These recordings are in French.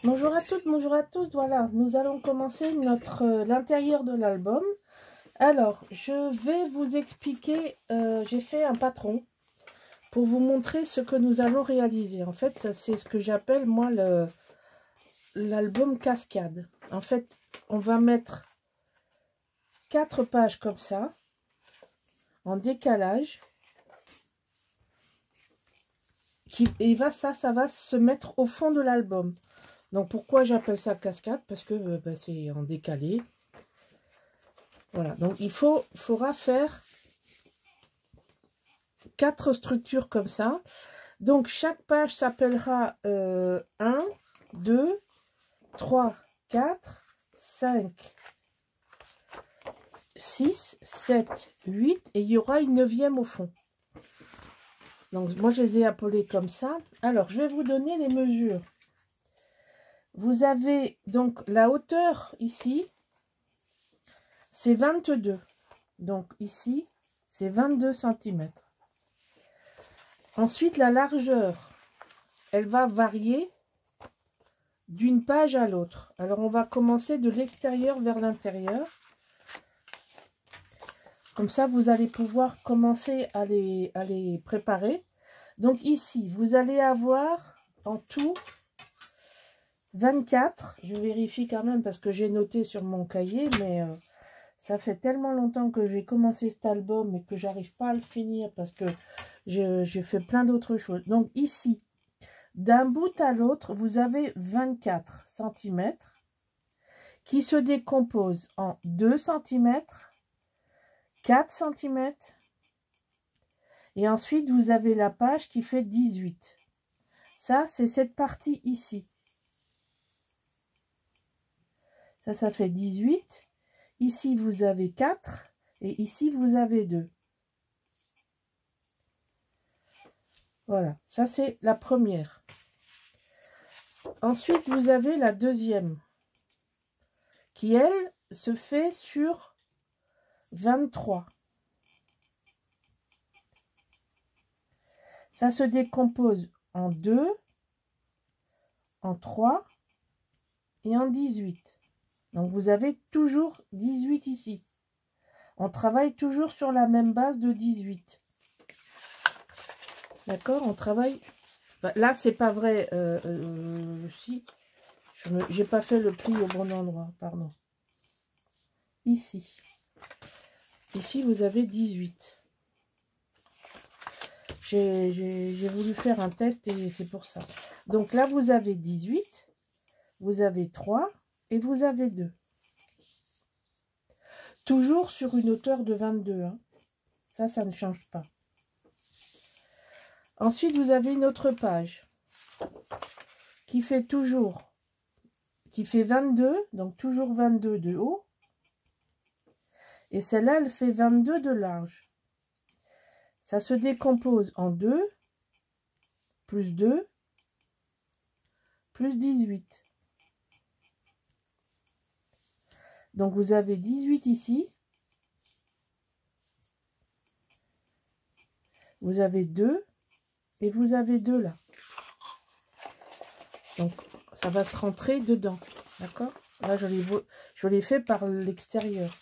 Bonjour à toutes, bonjour à tous. Voilà, nous allons commencer l'intérieur de l'album. Alors, je vais vous expliquer, j'ai fait un patron pour vous montrer ce que nous allons réaliser. En fait, ça c'est ce que j'appelle moi l'album cascade. En fait, on va mettre 4 pages comme ça, en décalage. Et ça va se mettre au fond de l'album. Donc pourquoi j'appelle ça cascade? Parce que c'est en décalé. Voilà, donc il faudra faire 4 structures comme ça. Donc chaque page s'appellera 1, 2, 3, 4, 5, 6, 7, 8 et il y aura une 9e au fond. Donc moi je les ai appelés comme ça. Alors je vais vous donner les mesures. Vous avez donc la hauteur ici, c'est 22. Donc ici, c'est 22 cm. Ensuite, la largeur, elle va varier d'une page à l'autre. Alors, on va commencer de l'extérieur vers l'intérieur. Comme ça, vous allez pouvoir commencer à les préparer. Donc ici, vous allez avoir en tout 24. Je vérifie quand même parce que j'ai noté sur mon cahier, mais ça fait tellement longtemps que j'ai commencé cet album et que j'arrive pas à le finir parce que j'ai fait plein d'autres choses. Donc ici, d'un bout à l'autre, vous avez 24 cm qui se décomposent en 2 cm, 4 cm et ensuite vous avez la page qui fait 18. Ça, c'est cette partie ici. Ça fait 18. Ici, vous avez 4 et ici, vous avez 2. Voilà, ça c'est la première. Ensuite, vous avez la deuxième qui, elle, se fait sur 23. Ça se décompose en 2, en 3 et en 18. Donc, vous avez toujours 18 ici. On travaille toujours sur la même base de 18. D'accord? On travaille... Là, c'est pas vrai. Si. J'ai pas fait le pli au bon endroit. Pardon. Ici. Ici, vous avez 18. J'ai voulu faire un test et c'est pour ça. Donc là, vous avez 18. Vous avez 3. Et vous avez 2. Toujours sur une hauteur de 22. Hein. Ça ne change pas. Ensuite, vous avez une autre page qui fait 22. Donc toujours 22 de haut. Et celle-là, elle fait 22 de large. Ça se décompose en 2, plus 2, plus 18. Donc, vous avez 18 ici. Vous avez 2 et vous avez 2 là. Donc, ça va se rentrer dedans. D'accord? Là, je l'ai fait par l'extérieur.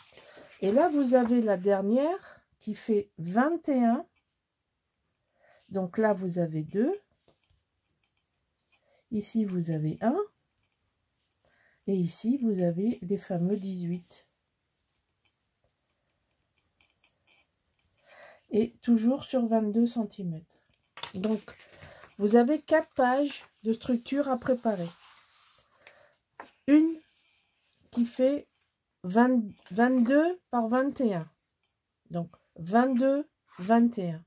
Et là, vous avez la dernière qui fait 21. Donc là, vous avez 2. Ici, vous avez 1. Et ici, vous avez les fameux 18. Et toujours sur 22 cm. Donc, vous avez 4 pages de structure à préparer. Une qui fait 22 par 21. Donc, 22, 21.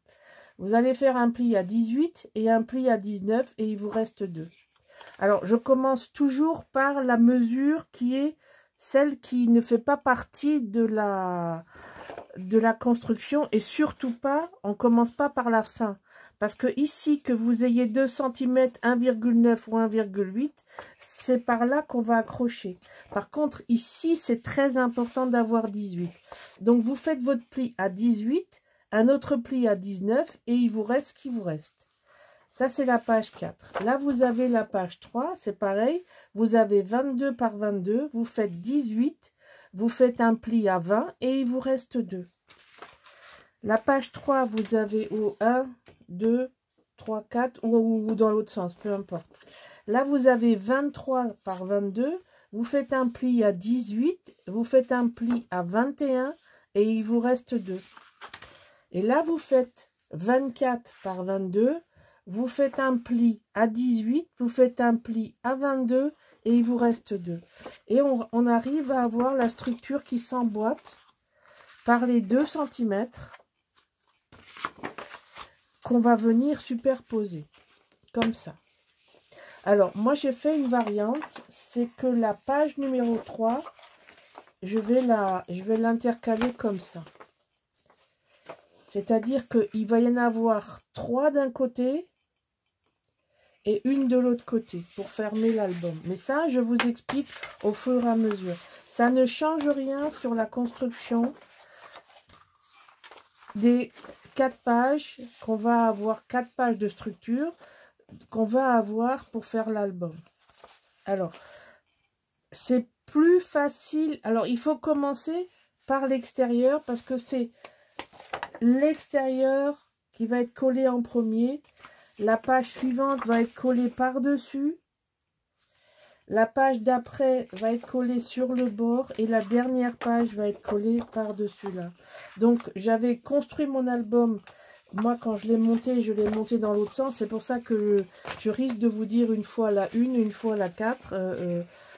Vous allez faire un pli à 18 et un pli à 19 et il vous reste 2. Alors, je commence toujours par la mesure qui est celle qui ne fait pas partie de la construction et surtout pas, on commence pas par la fin. Parce que ici, que vous ayez 2 cm, 1,9 ou 1,8, c'est par là qu'on va accrocher. Par contre, ici, c'est très important d'avoir 18. Donc, vous faites votre pli à 18, un autre pli à 19 et il vous reste ce qu'il vous reste. Ça, c'est la page 4. Là, vous avez la page 3. C'est pareil. Vous avez 22 par 22. Vous faites 18. Vous faites un pli à 20 et il vous reste 2. La page 3, vous avez au 1, 2, 3, 4 ou dans l'autre sens, peu importe. Là, vous avez 23 par 22. Vous faites un pli à 18. Vous faites un pli à 21 et il vous reste 2. Et là, vous faites 24 par 22. Vous faites un pli à 18. Vous faites un pli à 22 et il vous reste 2. Et on arrive à avoir la structure qui s'emboîte par les 2 cm qu'on va venir superposer, comme ça. Alors, moi, j'ai fait une variante, c'est que la page numéro 3, je vais l'intercaler comme ça. C'est-à-dire qu'il va y en avoir 3 d'un côté et une de l'autre côté pour fermer l'album. Mais ça, je vous explique au fur et à mesure. Ça ne change rien sur la construction des 4 pages qu'on va avoir, 4 pages de structure qu'on va avoir pour faire l'album. Alors, c'est plus facile. Alors, il faut commencer par l'extérieur parce que c'est l'extérieur qui va être collé en premier. La page suivante va être collée par-dessus. La page d'après va être collée sur le bord. Et la dernière page va être collée par-dessus là. Donc, j'avais construit mon album. Moi, quand je l'ai monté dans l'autre sens. C'est pour ça que je risque de vous dire une fois la 1, une fois la 4.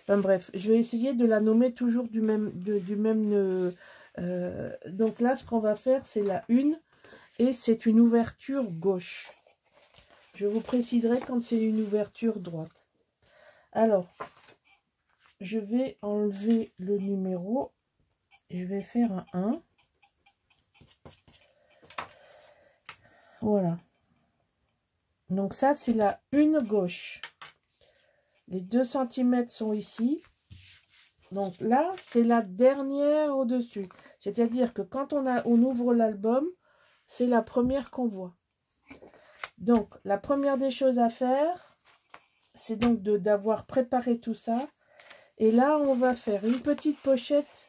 Enfin bref, je vais essayer de la nommer toujours du même. Donc là, ce qu'on va faire, c'est la 1. Et c'est une ouverture gauche. Je vous préciserai quand c'est une ouverture droite. Alors, je vais enlever le numéro. Je vais faire un 1. Voilà. Donc ça, c'est la 1 gauche. Les 2 cm sont ici. Donc là, c'est la dernière au-dessus. C'est-à-dire que quand on ouvre l'album, c'est la première qu'on voit. Donc, la première des choses à faire, c'est donc d'avoir préparé tout ça. Et là, on va faire une petite pochette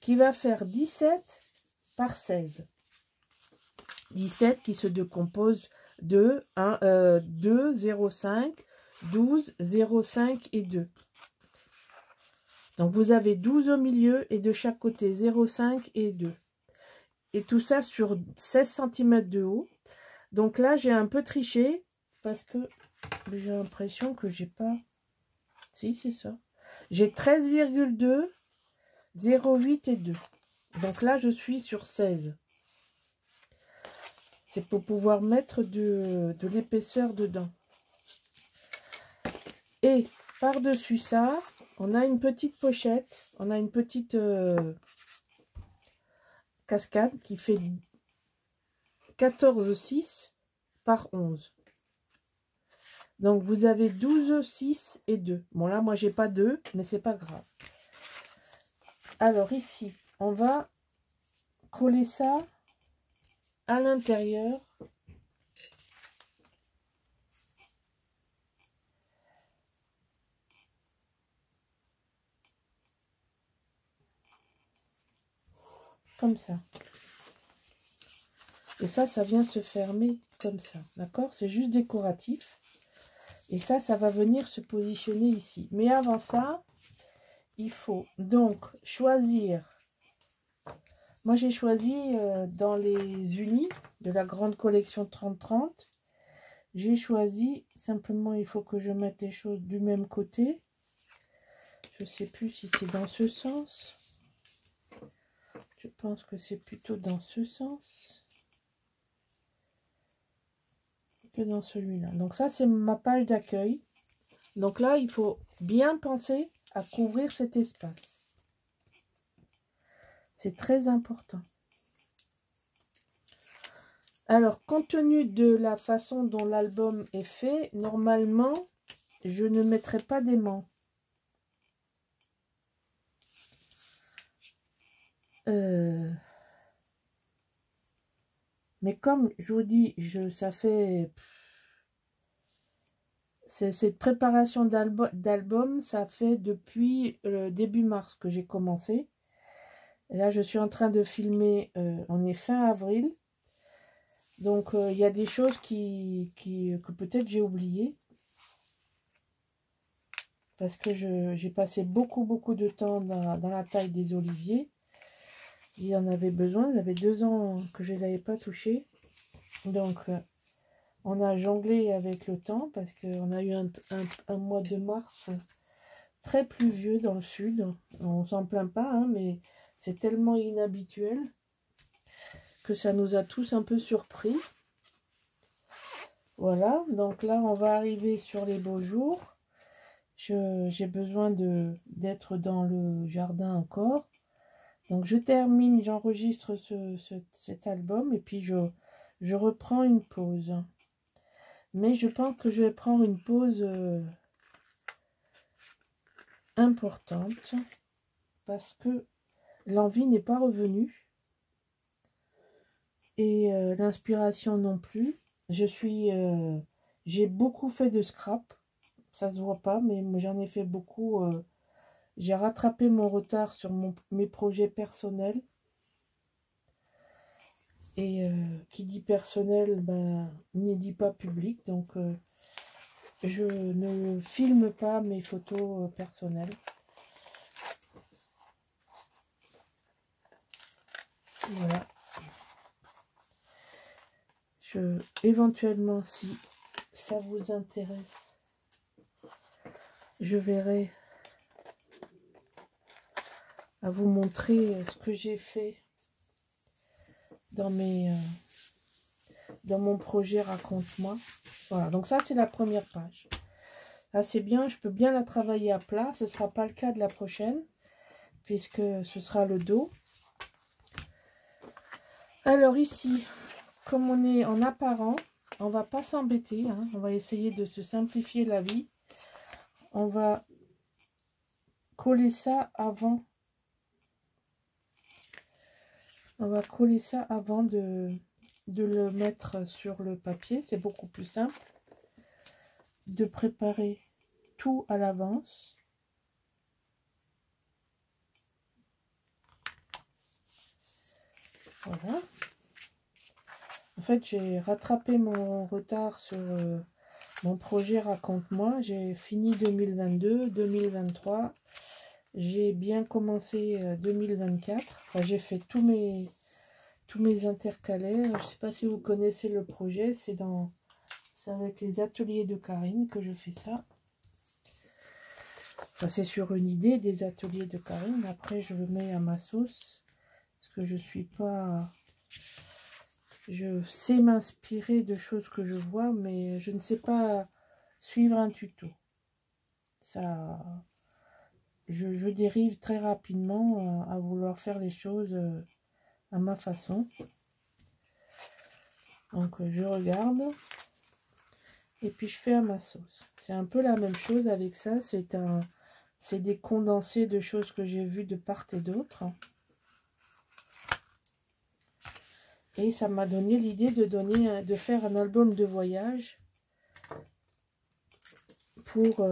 qui va faire 17 par 16. 17 qui se décompose de 2, 0,5, 12, 0,5 et 2. Donc, vous avez 12 au milieu et de chaque côté 0,5 et 2. Et tout ça sur 16 cm de haut. Donc là, j'ai un peu triché parce que j'ai l'impression que j'ai pas... Si, c'est ça. J'ai 13,2, 0,8 et 2. Donc là, je suis sur 16. C'est pour pouvoir mettre de l'épaisseur dedans. Et par-dessus ça, on a une petite pochette. On a une petite cascade qui fait 14,6 par 11. Donc, vous avez 12, 6 et 2. Bon, là, moi, j'ai pas 2, mais c'est pas grave. Alors, ici, on va coller ça à l'intérieur. Comme ça. Et ça vient se fermer comme ça. D'accord? C'est juste décoratif. Et ça va venir se positionner ici. Mais avant ça, il faut donc choisir. Moi, j'ai choisi dans les unis de la grande collection 30-30. J'ai choisi, simplement, il faut que je mette les choses du même côté. Je ne sais plus si c'est dans ce sens. Je pense que c'est plutôt dans ce sens que dans celui-là. Donc ça, c'est ma page d'accueil. Donc là, il faut bien penser à couvrir cet espace. C'est très important. Alors, compte tenu de la façon dont l'album est fait, normalement, je ne mettrai pas d'aimant. Mais comme je vous dis, ça fait cette préparation d'album, ça fait depuis début mars que j'ai commencé. Et là, je suis en train de filmer, on est fin avril. Donc, il y a des choses que peut-être j'ai oubliées. Parce que j'ai passé beaucoup de temps dans la taille des oliviers. Ils en avaient besoin. Ça avait 2 ans que je ne les avais pas touchés. Donc, on a jonglé avec le temps parce qu'on a eu un mois de mars très pluvieux dans le sud. On s'en plaint pas, hein, mais c'est tellement inhabituel que ça nous a tous un peu surpris. Voilà, donc là, on va arriver sur les beaux jours. J'ai besoin d'être dans le jardin encore. Donc, je termine, j'enregistre cet album et puis je reprends une pause. Mais je pense que je vais prendre une pause importante parce que l'envie n'est pas revenue et l'inspiration non plus. J'ai beaucoup fait de scrap, ça se voit pas, mais j'en ai fait beaucoup. J'ai rattrapé mon retard sur mes projets personnels. Et qui dit personnel, ben, n'y dit pas public. Donc, je ne filme pas mes photos personnelles. Voilà. Éventuellement, si ça vous intéresse, je verrai à vous montrer ce que j'ai fait dans mon projet Raconte-moi. Voilà, donc ça c'est la première page. Là c'est bien, je peux bien la travailler à plat. Ce ne sera pas le cas de la prochaine, puisque ce sera le dos. Alors ici, comme on est en apparent, on va pas s'embêter, hein, on va essayer de se simplifier la vie. On va coller ça avant. On va coller ça avant de le mettre sur le papier. C'est beaucoup plus simple de préparer tout à l'avance. Voilà. En fait, j'ai rattrapé mon retard sur mon projet Raconte-moi. J'ai fini 2022, 2023. J'ai bien commencé 2024. Enfin, j'ai fait tous mes intercalaires. Je ne sais pas si vous connaissez le projet. C'est avec les ateliers de Karine que je fais ça. Enfin, c'est sur une idée des ateliers de Karine. Après, je le mets à ma sauce. Parce que je suis pas... Je sais m'inspirer de choses que je vois, mais je ne sais pas suivre un tuto. Ça... Je dérive très rapidement à vouloir faire les choses à ma façon. Donc, je regarde. Et puis, je fais à ma sauce. C'est un peu la même chose avec ça. C'est des condensés de choses que j'ai vues de part et d'autre. Et ça m'a donné l'idée de faire un album de voyage pour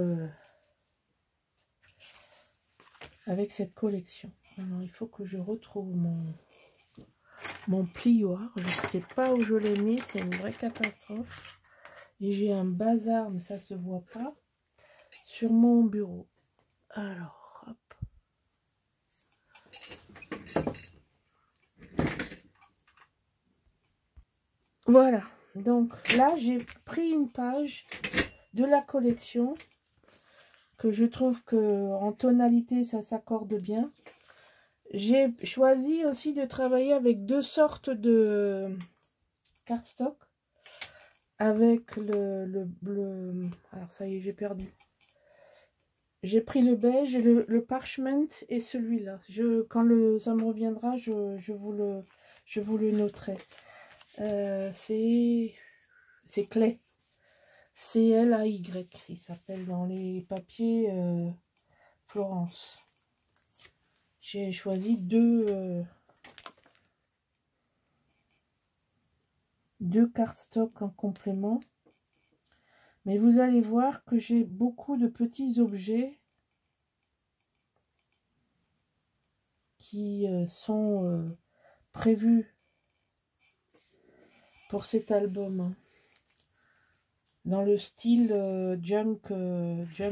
avec cette collection. Alors, il faut que je retrouve mon plioir. Je ne sais pas où je l'ai mis, c'est une vraie catastrophe. Et j'ai un bazar, mais ça ne se voit pas, sur mon bureau. Alors, hop. Voilà, donc là j'ai pris une page de la collection que je trouve que en tonalité ça s'accorde bien. J'ai choisi aussi de travailler avec 2 sortes de cardstock, avec le bleu. Alors ça y est, j'ai perdu. J'ai pris le beige, le parchment et celui-là. Quand ça me reviendra, je vous le noterai. C'est Clay. C-L-A-Y. Il s'appelle dans les papiers Florence. J'ai choisi deux cardstock en complément. Mais vous allez voir que j'ai beaucoup de petits objets qui sont prévus pour cet album. Dans le style junk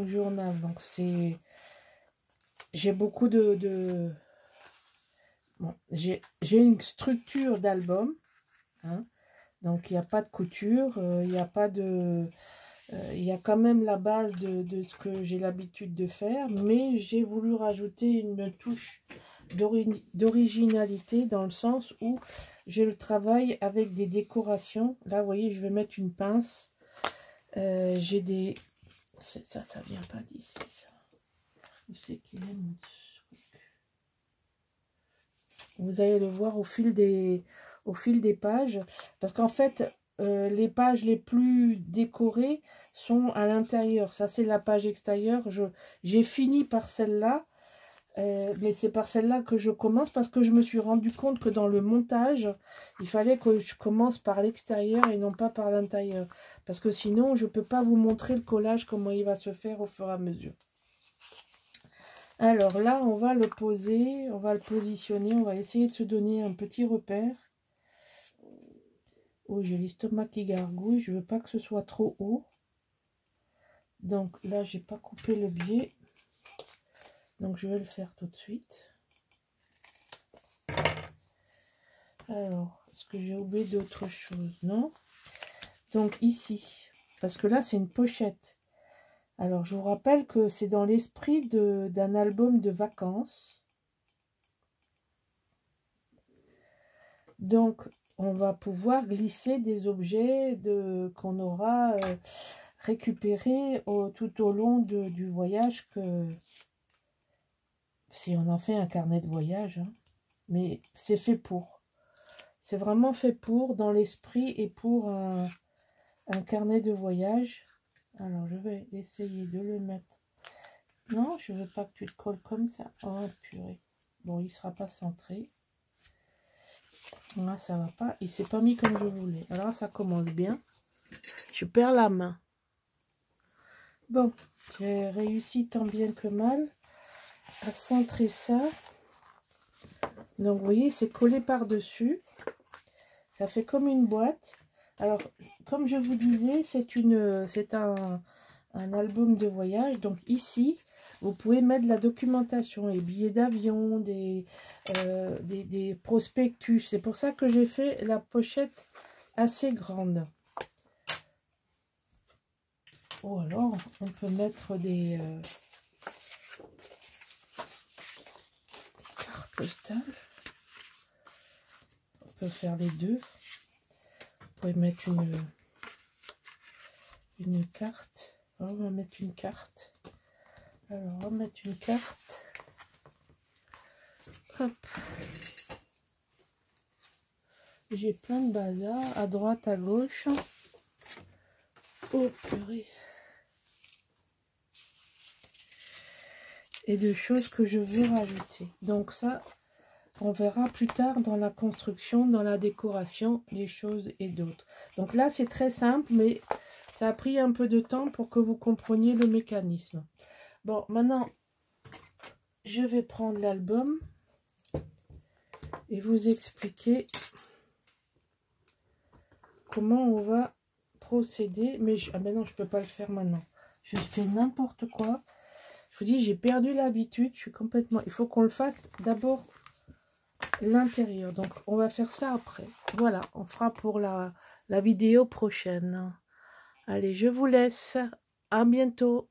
journal. Donc c'est... J'ai beaucoup de... Bon, j'ai une structure d'album. Hein, donc il n'y a pas de couture, il n'y a pas de... il y a quand même la base de ce que j'ai l'habitude de faire, mais j'ai voulu rajouter une touche d'originalité dans le sens où je le travaille avec des décorations. Là, vous voyez, je vais mettre une pince. J'ai des... Ça vient pas d'ici, ça. Où c'est qu'il est, mon truc? Vous allez le voir au fil des pages. Parce qu'en fait, les pages les plus décorées sont à l'intérieur. Ça, c'est la page extérieure. J'ai fini par celle-là. Mais c'est par celle-là que je commence parce que je me suis rendu compte que dans le montage, il fallait que je commence par l'extérieur et non pas par l'intérieur. Parce que sinon, je ne peux pas vous montrer le collage, comment il va se faire au fur et à mesure. Alors là, on va le poser, on va le positionner, on va essayer de se donner un petit repère. Oh, j'ai l'estomac qui gargouille, je ne veux pas que ce soit trop haut. Donc là, j'ai pas coupé le biais. Donc je vais le faire tout de suite. Alors, est-ce que j'ai oublié d'autres choses? Non. Donc ici, parce que là c'est une pochette. Alors je vous rappelle que c'est dans l'esprit d'un album de vacances. Donc on va pouvoir glisser des objets qu'on aura récupérés tout au long du voyage, que si on en fait un carnet de voyage, hein. Mais c'est fait pour. C'est vraiment fait pour, dans l'esprit et pour un carnet de voyage. Alors, je vais essayer de le mettre. Non, je veux pas que tu te colles comme ça. Oh, purée. Bon, il sera pas centré. Là, ça va pas. Il s'est pas mis comme je voulais. Alors, ça commence bien. Je perds la main. Bon, j'ai réussi tant bien que mal à centrer ça. Donc, vous voyez, c'est collé par-dessus. Ça fait comme une boîte. Alors, comme je vous disais, c'est un album de voyage. Donc ici, vous pouvez mettre de la documentation, les billets d'avion, des prospectus. C'est pour ça que j'ai fait la pochette assez grande. Ou alors, on peut mettre des cartes postales. On peut faire les deux. Vous pouvez mettre une carte. On va mettre une carte. Alors, on va mettre une carte. Hop. J'ai plein de bazar à droite, à gauche. Oh, purée. Et de choses que je veux rajouter. Donc ça, on verra plus tard dans la construction, dans la décoration, des choses et d'autres. Donc là, c'est très simple, mais ça a pris un peu de temps pour que vous compreniez le mécanisme. Bon, maintenant, je vais prendre l'album et vous expliquer comment on va procéder. Mais ah ben non, je peux pas le faire maintenant. Je fais n'importe quoi. Je vous dis, j'ai perdu l'habitude. Je suis complètement... Il faut qu'on le fasse d'abord l'intérieur. Donc, on va faire ça après. Voilà, on fera pour la vidéo prochaine. Allez, je vous laisse. À bientôt.